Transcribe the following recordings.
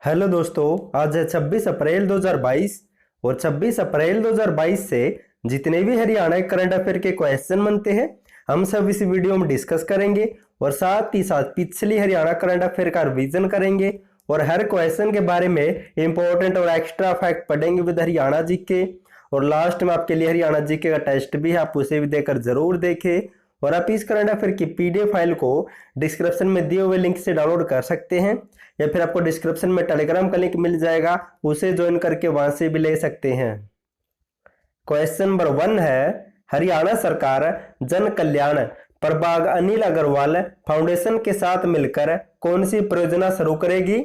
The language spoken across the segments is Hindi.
हेलो दोस्तों, आज है 26 अप्रैल 2022 और 26 अप्रैल 2022 से जितने भी हरियाणा करंट अफेयर के क्वेश्चन बनते हैं हम सब इस वीडियो में डिस्कस करेंगे और साथ ही साथ पिछली हरियाणा करंट अफेयर का रिवीजन करेंगे और हर क्वेश्चन के बारे में इंपॉर्टेंट और एक्स्ट्रा फैक्ट पढ़ेंगे विद हरियाणा जीके। और लास्ट में आपके लिए हरियाणा जीके का टेस्ट भी है, आप उसे भी देकर जरूर देखें। और आप इस करंट अफेयर की पीडीएफ फाइल को डिस्क्रिप्शन में दिए हुए लिंक से डाउनलोड कर सकते हैं या फिर आपको डिस्क्रिप्शन में टेलीग्राम का लिंक मिल जाएगा, उसे ज्वाइन करके वहां से भी ले सकते हैं। क्वेश्चन नंबर 1 है, हरियाणा सरकार जन कल्याण प्रभाग अनिल अग्रवाल फाउंडेशन के साथ मिलकर कौन सी परियोजना शुरू करेगी?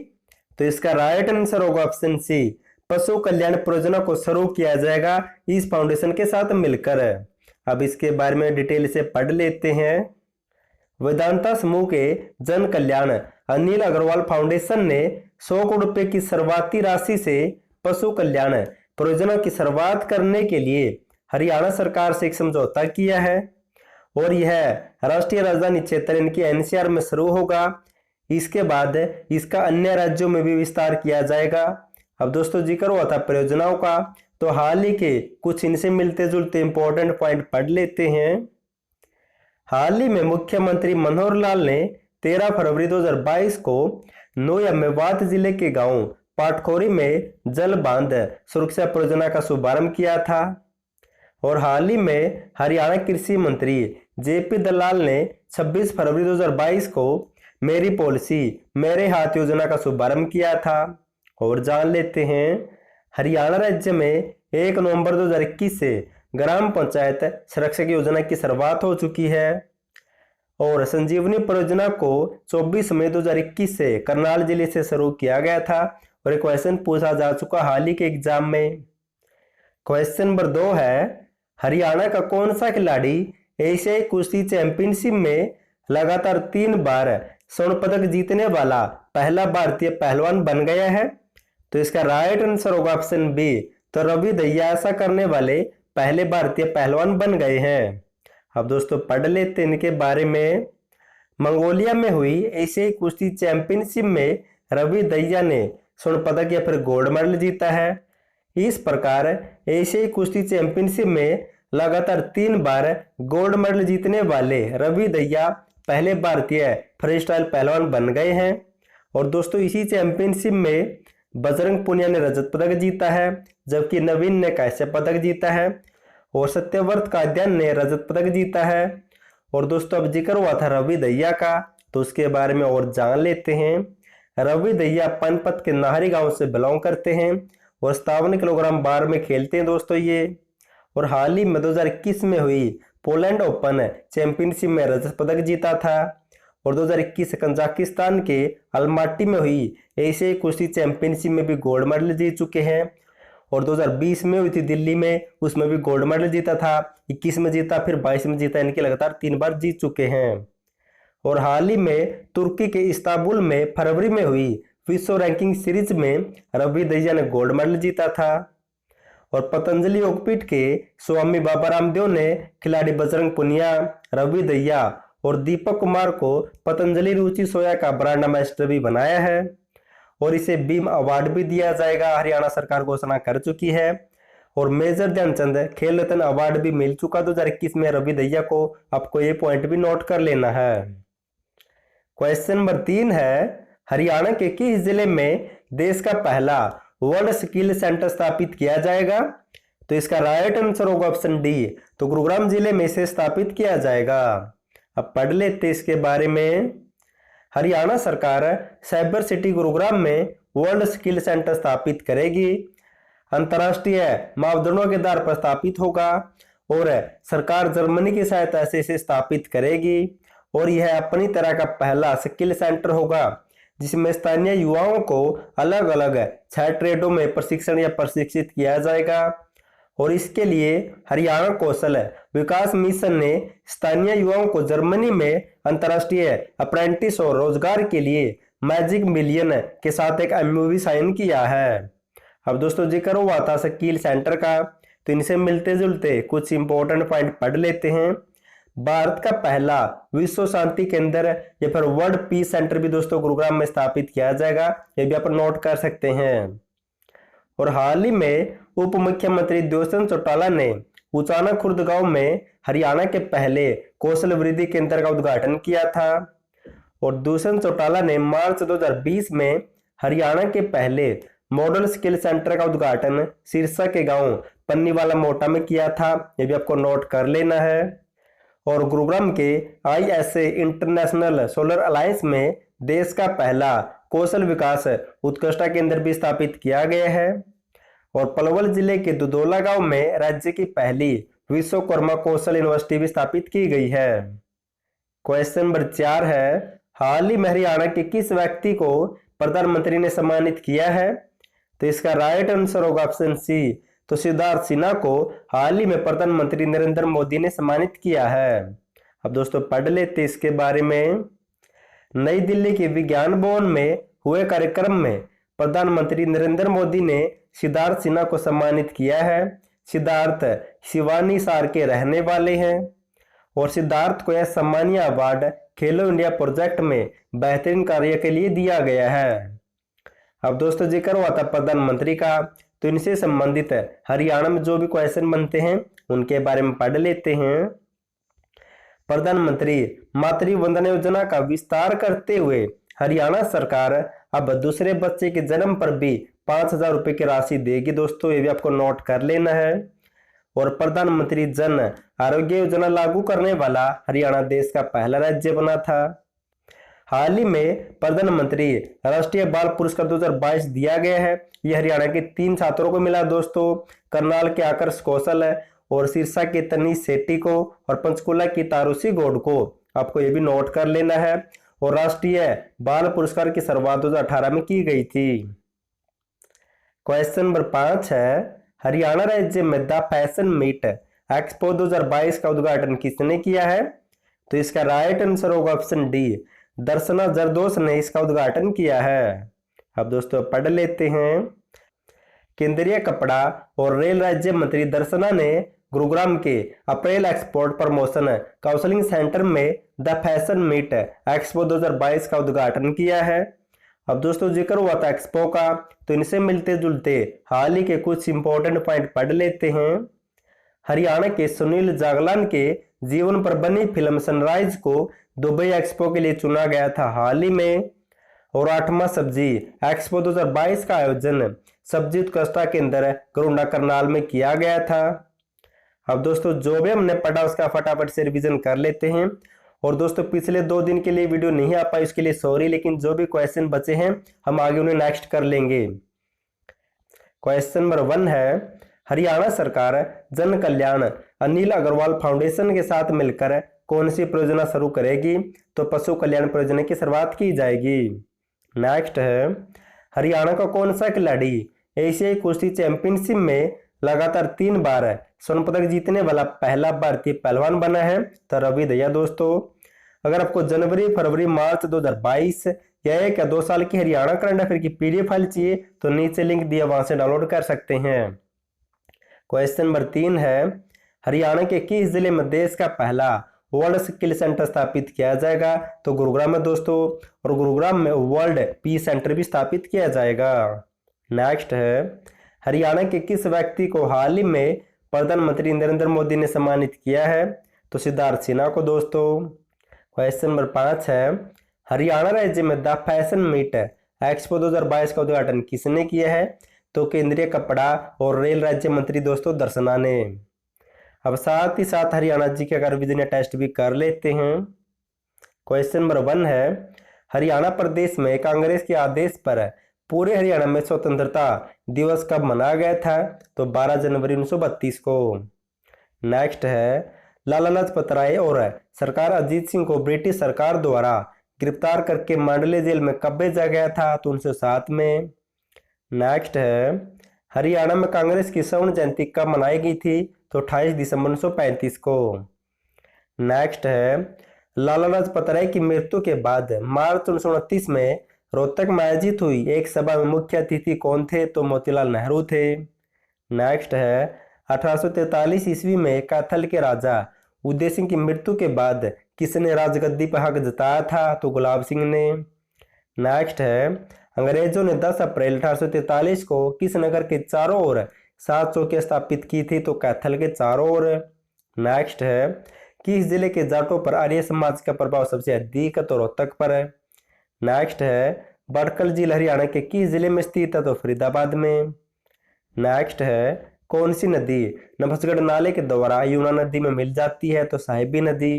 तो इसका राइट आंसर होगा ऑप्शन सी, पशु कल्याण परियोजना को शुरू किया जाएगा इस फाउंडेशन के साथ मिलकर। अब इसके बारे में डिटेल से पढ़ लेते हैं। वेदांता समूह के जन कल्याण अनिल अग्रवाल फाउंडेशन ने 100 करोड़ रुपए की शुरुआती राशि से पशु कल्याण परियोजना की शुरुआत करने के लिए हरियाणा सरकार से एक समझौता किया है और यह राष्ट्रीय राजधानी क्षेत्र इनकी एनसीआर में शुरू होगा। इसके बाद इसका अन्य राज्यों में भी विस्तार किया जाएगा। अब दोस्तों जिक्र हुआ था परियोजनाओं का, तो हाल ही के कुछ इनसे मिलते जुलते इंपॉर्टेंट पॉइंट पढ़ लेते हैं। हाल ही में मुख्यमंत्री मनोहर लाल ने 13 फरवरी 2022 को नोया मेवात जिले के गांव पाटखोरी में जल बांध सुरक्षा परियोजना का शुभारंभ किया था। और हाल ही में हरियाणा कृषि मंत्री जेपी दलाल ने 26 फरवरी 2022 को मेरी पॉलिसी मेरे हाथ योजना का शुभारंभ किया था। और जान लेते हैं, हरियाणा राज्य में 1 नवंबर 2021 से ग्राम पंचायत संरक्षक योजना की शुरुआत हो चुकी है और संजीवनी परियोजना को 24 मई 2021 से करनाल जिले से शुरू किया गया था और एक क्वेश्चन पूछा जा चुका हाल ही के एग्जाम में। क्वेश्चन नंबर 2 है, हरियाणा का कौन सा खिलाड़ी एशियाई कुश्ती चैंपियनशिप में लगातार 3 बार स्वर्ण पदक जीतने वाला पहला भारतीय पहलवान बन गया है? तो इसका राइट आंसर होगा ऑप्शन बी, तो रवि दहिया ऐसा करने वाले पहले भारतीय पहलवान बन गए हैं। अब दोस्तों पढ़ लेते हैं इनके बारे में। मंगोलिया में हुई एशियाई कुश्ती चैंपियनशिप में रवि दहिया ने स्वर्ण पदक या फिर गोल्ड मेडल जीता है। इस प्रकार एशियाई कुश्ती चैंपियनशिप में लगातार 3 बार गोल्ड मेडल जीतने वाले रवि दहिया पहले भारतीय फ्री स्टाइल पहलवान बन गए हैं। और दोस्तों इसी चैंपियनशिप में बजरंग पुनिया ने रजत पदक जीता है, जबकि नवीन ने कांस्य पदक जीता है और सत्यव्रत काद्यान ने रजत पदक जीता है। और दोस्तों अब जिक्र हुआ था रवि दहिया का, तो उसके बारे में और जान लेते हैं। रवि दहिया पानीपत के नाहरी गांव से बिलोंग करते हैं और 57 किलोग्राम बार में खेलते हैं दोस्तों ये। और हाल ही में 2021 में हुई पोलैंड ओपन चैंपियनशिप में रजत पदक जीता था और 2021 कजाकिस्तान के अलमाटी में हुई एशियाई कुश्ती चैंपियनशिप में भी गोल्ड मेडल जीत चुके हैं। और 2020 में हुई थी दिल्ली में, उसमें भी गोल्ड मेडल जीता था, 21 में जीता, फिर 22 में जीता, इनके लगातार 3 बार जीत चुके हैं। और हाल ही में तुर्की के इस्तांबुल में फरवरी में हुई विश्व रैंकिंग सीरीज में रवि दहिया ने गोल्ड मेडल जीता था। और पतंजलि योगपीठ के स्वामी बाबा रामदेव ने खिलाड़ी बजरंग पुनिया, रवि दहिया और दीपक कुमार को पतंजलि रुचि सोया का ब्रांड एम्बेसडर भी बनाया है और इसे बीम अवार्ड भी दिया जाएगा, हरियाणा सरकार घोषणा कर चुकी है। और मेजर ध्यानचंद खेल रत्न अवार्ड भी मिल चुका 2021 में रवि दहिया को, आपको ये पॉइंट भी नोट कर लेना है। क्वेश्चन नंबर 3 है, हरियाणा के किस जिले में देश का पहला वर्ल्ड स्किल सेंटर स्थापित किया जाएगा? तो इसका राइट आंसर होगा ऑप्शन डी, तो गुरुग्राम जिले में इसे स्थापित किया जाएगा। अब पढ़ लेते इसके बारे में। हरियाणा सरकार साइबर सिटी गुरुग्राम में वर्ल्ड स्किल सेंटर स्थापित करेगी। अंतर्राष्ट्रीय मापदंडों के आधार पर स्थापित होगा और सरकार जर्मनी की सहायता से इसे स्थापित करेगी और यह अपनी तरह का पहला स्किल सेंटर होगा जिसमें स्थानीय युवाओं को अलग अलग 6 ट्रेडों में प्रशिक्षण या प्रशिक्षित किया जाएगा। और इसके लिए हरियाणा कौशल विकास मिशन ने स्थानीय युवाओं को जर्मनी में अंतर्राष्ट्रीय अप्रेंटिस और रोजगार के लिए मैजिक मिलियन के साथ एक एमओयू साइन किया है। अब दोस्तों जिक्र हुआ था स्किल सेंटर का, तो इनसे मिलते जुलते कुछ इंपॉर्टेंट पॉइंट पढ़ लेते हैं। भारत का पहला विश्व शांति केंद्र या फिर वर्ल्ड पीस सेंटर भी दोस्तों गुरुग्राम में स्थापित किया जाएगा, ये भी आप नोट कर सकते हैं। और हाल ही में उप मुख्यमंत्री दुष्यंत चौटाला ने उचाना खुर्द गांव में हरियाणा के पहले कौशल वृद्धि केंद्र का उद्घाटन किया था। और दुष्यंत चौटाला ने मार्च 2020 में हरियाणा के पहले मॉडल स्किल सेंटर का उद्घाटन सिरसा के गांव पन्नीवाला मोटा में किया था, ये भी आपको नोट कर लेना है। और गुरुग्राम के ISA इंटरनेशनल सोलर अलायंस में देश का पहला कौशल विकास उत्कृष्टता केंद्र भी स्थापित किया गया है। और पलवल जिले के दुधौला गांव में राज्य की पहली विश्वकर्मा कौशल यूनिवर्सिटी भी स्थापित की गई है। क्वेश्चन नंबर 4 है, हाल ही में हरियाणा के किस व्यक्ति को प्रधानमंत्री ने सम्मानित किया है? तो इसका राइट आंसर होगा ऑप्शन सी, तो सिद्धार्थ सिन्हा को हाल ही में प्रधानमंत्री नरेंद्र मोदी ने सम्मानित किया है। अब दोस्तों पढ़ लेते इसके बारे में। नई दिल्ली के विज्ञान भवन में हुए कार्यक्रम में प्रधानमंत्री नरेंद्र मोदी ने सिद्धार्थ सिन्हा को सम्मानित किया है। सिद्धार्थ शिवानी सार के रहने वाले हैं और सिद्धार्थ को यह सम्मानीय अवार्ड खेलो इंडिया प्रोजेक्ट में बेहतरीन कार्य के लिए दिया गया है। अब दोस्तों जिक्र हुआ था प्रधानमंत्री का, तो इनसे संबंधित हरियाणा में जो भी क्वेश्चन बनते हैं उनके बारे में पढ़ लेते हैं। प्रधानमंत्री मातृ वंदना योजना का विस्तार करते हुए हरियाणा सरकार अब दूसरे बच्चे के जन्म पर भी 5,000 रुपए की राशि देगी दोस्तों, ये भी आपको नोट कर लेना है। और प्रधानमंत्री जन आरोग्य योजना लागू करने वाला हरियाणा देश का पहला राज्य बना था। हाल ही में प्रधानमंत्री राष्ट्रीय बाल पुरस्कार 2022 दिया गया है। यह हरियाणा के 3 छात्रों को मिला दोस्तों, करनाल के आकर्ष कौशल और सिरसा के तनीश सेट्टी को और पंचकुला की तारुषी गौड़ को, आपको ये भी नोट कर लेना है। और राष्ट्रीय बाल पुरस्कार की शुरुआत 2018 में की गई थी। क्वेश्चन नंबर 5 है, हरियाणा राज्य में द फैशन मीट एक्सपो 2022 का उद्घाटन किसने किया है? तो इसका राइट आंसर होगा ऑप्शन डी, दर्शना जरदोश ने इसका उद्घाटन किया है। अब दोस्तों पढ़ लेते हैं। केंद्रीय कपड़ा और रेल राज्य मंत्री दर्शना ने गुरुग्राम के अप्रैल एक्सपोर्ट प्रमोशन काउंसलिंग सेंटर में द फैशन मीट एक्सपो 2022 का उद्घाटन किया है। अब दोस्तों जिक्र हुआ था एक्सपो का, तो इनसे मिलते जुलते हाल ही के कुछ इंपॉर्टेंट पॉइंट पढ़ लेते हैं। हरियाणा के सुनील जागलान के जीवन पर बनी फिल्म सनराइज को दुबई एक्सपो के लिए चुना गया था हाल ही में। और 8वां सब्जी एक्सपो 2022 का आयोजन सब्जी उत्कृष्टता केंद्र करुंडा करनाल में किया गया था। अब दोस्तों जो भी हमने पढ़ा उसका फटाफट से रिवीजन कर लेते हैं। और दोस्तों पिछले 2 दिन के लिए वीडियो नहीं आ पाई उसके लिए सॉरी, लेकिन जो भी क्वेश्चन बचे हैं हम आगे उन्हें नेक्स्ट कर लेंगे। क्वेश्चन नंबर 1 है, हरियाणा सरकार जन कल्याण अनिल अग्रवाल फाउंडेशन के साथ मिलकर कौन सी परियोजना शुरू करेगी? तो पशु कल्याण परियोजना की शुरुआत की जाएगी। नेक्स्ट है, हरियाणा का कौन सा खिलाड़ी एशियाई कुश्ती चैंपियनशिप में लगातार 3 बार स्वर्ण पदक जीतने वाला पहला भारतीय पहलवान बना है? तो रवि दहिया दोस्तों। अगर आपको जनवरी, फरवरी, मार्च 2022 या 1 या 2 साल की हरियाणा करंट अफेयर की PDF फाइल चाहिए तो नीचे लिंक दिया, वहां से डाउनलोड कर सकते हैं। क्वेश्चन नंबर 3 है, हरियाणा के किस जिले में देश का पहला वर्ल्ड स्किल सेंटर स्थापित किया जाएगा? तो गुरुग्राम में दोस्तों। और गुरुग्राम में वर्ल्ड पीस सेंटर भी स्थापित किया जाएगा। नेक्स्ट है, हरियाणा के किस व्यक्ति को हाल ही में प्रधानमंत्री नरेंद्र मोदी ने सम्मानित किया है? तो सिद्धार्थ सिन्हा को दोस्तों। क्वेश्चन नंबर 5 है, हरियाणा राज्य में द फैशन मीट एक्सपो 2022 का उद्घाटन किसने किया है? तो केंद्रीय कपड़ा और रेल राज्य मंत्री दोस्तों दर्शना ने। अब साथ ही साथ हरियाणा जी के रिवीजन टेस्ट भी कर लेते हैं। क्वेश्चन नंबर 1 है, हरियाणा प्रदेश में कांग्रेस के आदेश पर पूरे हरियाणा में स्वतंत्रता दिवस कब मनाया गया था? तो 12 जनवरी 1932 को। नेक्स्ट है, लाला लाजपत राय और सरकार अजीत सिंह को ब्रिटिश सरकार द्वारा गिरफ्तार करके मांडले जेल में कब भेजा गया था? तो 1907 में। नेक्स्ट है, हरियाणा में कांग्रेस की स्वर्ण जयंती कब मनाई गई थी? तो 28 दिसंबर 1935 को। नेक्स्ट है, लाला लाजपत राय की मृत्यु के बाद मार्च 1929 में रोहतक में आयोजित हुई एक सभा में मुख्य अतिथि कौन थे? तो मोतीलाल नेहरू थे। नेक्स्ट है, 1843 ईस्वी में कैथल के राजा उदय सिंह की मृत्यु के बाद किसने राजगद्दी पर हक जताया था? तो गुलाब सिंह ने। नेक्स्ट है, अंग्रेजों ने 10 अप्रैल 1843 को किस नगर के चारों ओर 7 चौकियां स्थापित की थी? तो कैथल के चारों ओर। नेक्स्ट है, किस जिले के जाटों पर आर्य समाज का प्रभाव सबसे अधिक है? तो रोहतक पर है। नेक्स्ट है, बड़कल झील हरियाणा के किस जिले में स्थित है? तो फरीदाबाद में। नेक्स्ट है, कौन सी नदी नफसगढ़ नाले के द्वारा यमुना नदी में मिल जाती है? तो साहिबी नदी।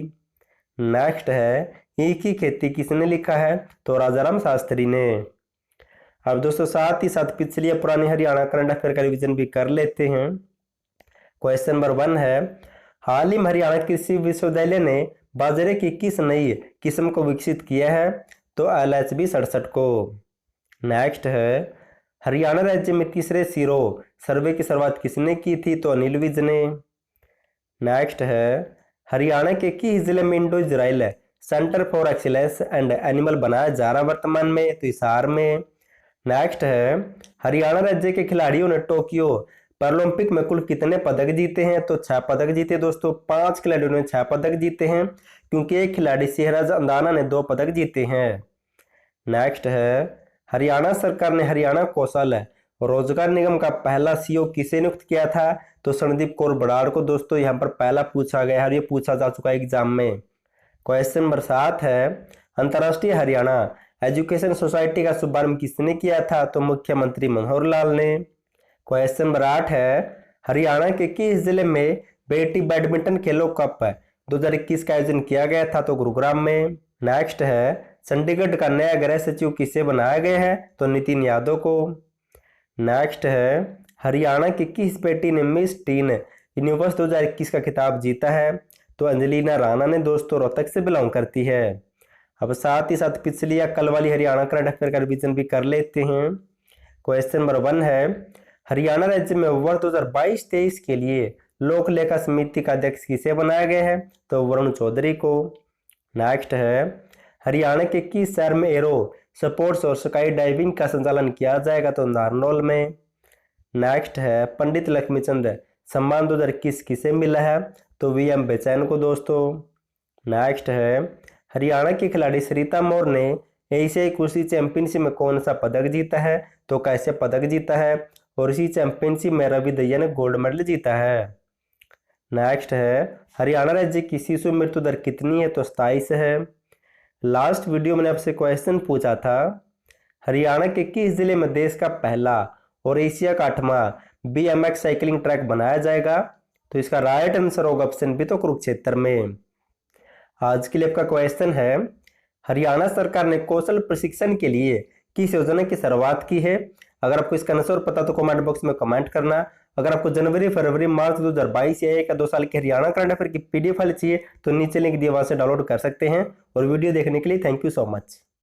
नेक्स्ट है, ईख की खेती किसने लिखा है? तो राजाराम शास्त्री ने। अब दोस्तों साथ ही साथ पिछली पुरानी हरियाणा करंट अफेयर का रिवीजन भी कर लेते हैं। क्वेश्चन नंबर 1 है, हाल ही में हरियाणा कृषि विश्वविद्यालय ने बाजरे की किस नई किस्म को विकसित किया है? तो LHB 67 को। नेक्स्ट है, हरियाणा राज्य में तीसरे सीरो सर्वे की शुरुआत किसने की थी? तो अनिल विज ने। नेक्स्ट है, हरियाणा के किस जिले में Indo Israel centre for excellence and animal बनाया जा रहा वर्तमान में? तो हिसार में। नेक्स्ट है, हरियाणा राज्य के खिलाड़ियों ने टोक्यो पैरालंपिक में कुल कितने पदक जीते हैं? तो 6 पदक जीते दोस्तों। 5 खिलाड़ियों ने 6 पदक जीते हैं, क्योंकि एक खिलाड़ी शहराज अंदाना ने 2 पदक जीते हैं। नेक्स्ट है, हरियाणा सरकार ने हरियाणा कौशल रोजगार निगम का पहला CEO किसे नियुक्त किया था? तो संदीप कौर बराड़ को दोस्तों। यहाँ पर पहला पूछा गया है और ये पूछा जा चुका है एग्जाम में। क्वेश्चन नंबर 7 है, अंतर्राष्ट्रीय हरियाणा एजुकेशन सोसाइटी का शुभारंभ किसने किया था? तो मुख्यमंत्री मनोहर लाल ने। क्वेश्चन नंबर 8 है, हरियाणा के किस जिले में बेटी बैडमिंटन खेलो कप 2021 का आयोजन किया गया था? तो गुरुग्राम में। नेक्स्ट है, चंडीगढ़ का नया गृह सचिव किसे बनाया गया है? तो नितिन यादव को। नेक्स्ट है, हरियाणा की किस बेटी ने मिस टीन यूनिवर्स 2021 का खिताब जीता है? तो अंजलिना राणा ने दोस्तों, रोहतक से बिलोंग करती है। अब साथ ही साथ पिछली या कल वाली हरियाणा करंट अफेयर का रिवीजन भी कर लेते हैं। क्वेश्चन नंबर 1 है, हरियाणा राज्य में वर्ष 2022-23 के लिए लोक लेखा समिति का अध्यक्ष किसे बनाया गया है? तो वरुण चौधरी को। नेक्स्ट है, हरियाणा के किस शहर में एरो स्पोर्ट्स और स्काई डाइविंग का संचालन किया जाएगा? तो नारनौल में। नेक्स्ट है, पंडित लक्ष्मीचंद सम्मान 2021 किसे मिला है? तो VM बेचैन को दोस्तों। नेक्स्ट है, हरियाणा की खिलाड़ी सरिता मौर्य ने एशियाई कुश्ती चैंपियनशिप में कौन सा पदक जीता है? तो कैसे पदक जीता है? और इसी चैंपियनशिप में रवि दहिया ने गोल्ड मेडल जीता है। नेक्स्ट है, हरियाणा राज्य की शिशु मृत्यु दर कितनी है? तो 27 है। लास्ट वीडियो में आपसे क्वेश्चन पूछा था, हरियाणा के किस जिले में देश का पहला और एशिया का 8वां BMX साइकिलिंग ट्रैक बनाया जाएगा? तो इसका राइट आंसर होगा ऑप्शन बी, तो कुरुक्षेत्र में। आज के लिए आपका क्वेश्चन है, हरियाणा सरकार ने कौशल प्रशिक्षण के लिए किस योजना की शुरुआत की है? अगर आपको इसका आंसर पता तो कमेंट बॉक्स में कमेंट करना। अगर आपको जनवरी, फरवरी, मार्च 2022 या 1 या 2 साल की हरियाणा करंट अफेयर की PDF फाइल चाहिए तो नीचे लिंक दिया, वहां से डाउनलोड कर सकते हैं। और वीडियो देखने के लिए थैंक यू सो मच।